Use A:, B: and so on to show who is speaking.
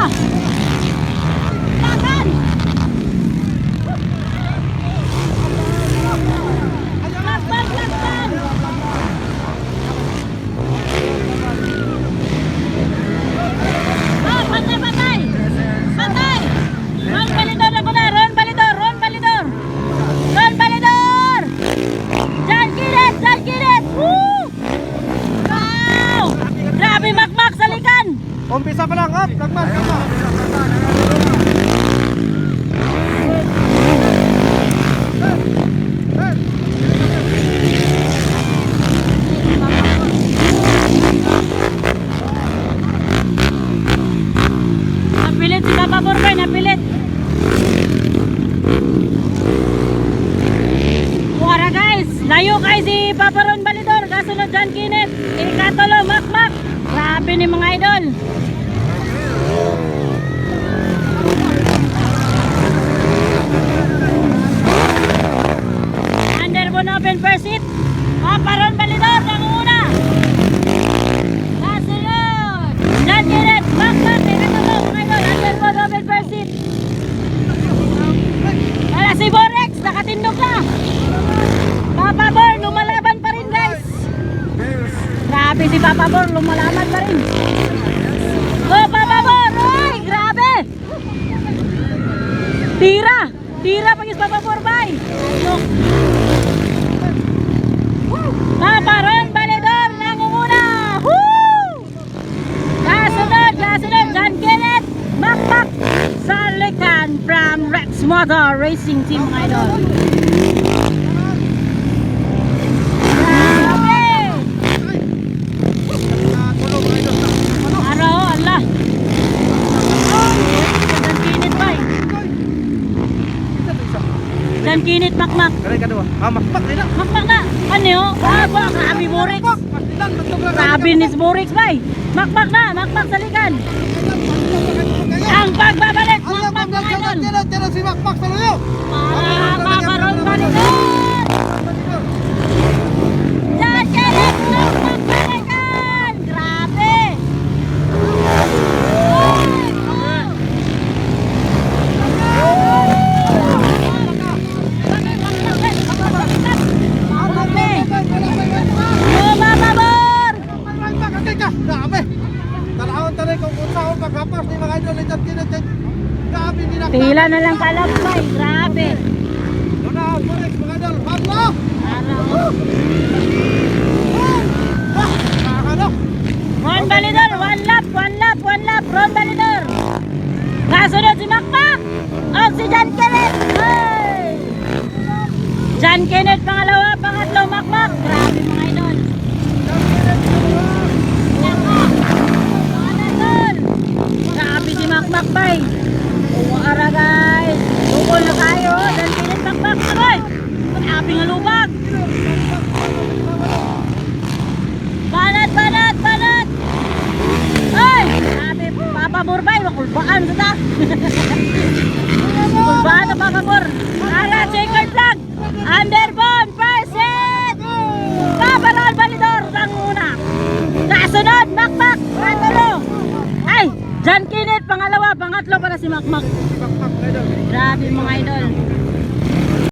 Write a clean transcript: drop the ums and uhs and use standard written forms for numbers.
A: Lakan! Lakban, lakban! Ah, patay, patay! Patay! Ron Balidor ako na! Ron Balidor! Ron Balidor! Ron Balidor! Jan Kinet! Jan Kinet! Woo! Wow! Grabe makmak sa likan!
B: Umpisa pa lang, up, lagmas, lagmas.
A: Napilit si Papa Borbay, napilit. Wara guys, layo kay si Papa Ron Balidor, kasunod Jan Kinet, ikatulo, makmak. Grabe ni mga idol. Underbone open first hit. Papa Ron Balidor, nanguna. Kasunod Jan Kinet, makmak, ikatulo, mga idol. Underbone open first hit. Wala si Borex, nakatindog na. Papa Bor, lumalaban pa rin guys. Grabe si Papa Bor, lumalaban pa rin. Go Papa Bor, oy, grabe. Tira, tira pagis Papa Bor, bay. Papa Ron Balidor, nangunguna. Woo! Kasunod, Jan Kenneth, makmak. Salikan from Rex Motor Racing Team, mga idol. Dan kinit makmak.
B: Kali kedua, makmak na.
A: Makmak na. Ano yun? Ba, grabe Borex. Grabe ni Borex, bay. Makmak na, makmak salikan. Ang pagbabalik, makmak mga idol.
B: Tira si makmak sa luyo.
A: Papa Ron Balidor. Jan Kenneth, makmak salikan. Grabe. Pila na lang kalapay, grabe. Ron Balidor, one lap, Ron Balidor. Kasunod si Makmak. O si Jan Kenneth. Hey! Jan Kenneth pangalawa, pangatlo Makmak. Grabe mga idol. Grabe si Makmak bay. Umaara guys. Tukol na tayo. Jan Kenneth Makmak. Aray! Grabe nga lubag. Banat. Ay! Grabe. Papa Borbay. Makulbaan sa ta. Kulbaan na Papa Bor. Ara, checkered flag. Underbone. First hit. Papa Ron Balidor. Nanguna. Kasunod. Makmak. Katulo. Ay! Jan Kenneth. Pangalawa. Pangatlo para si Makmak. Grabe mga idol.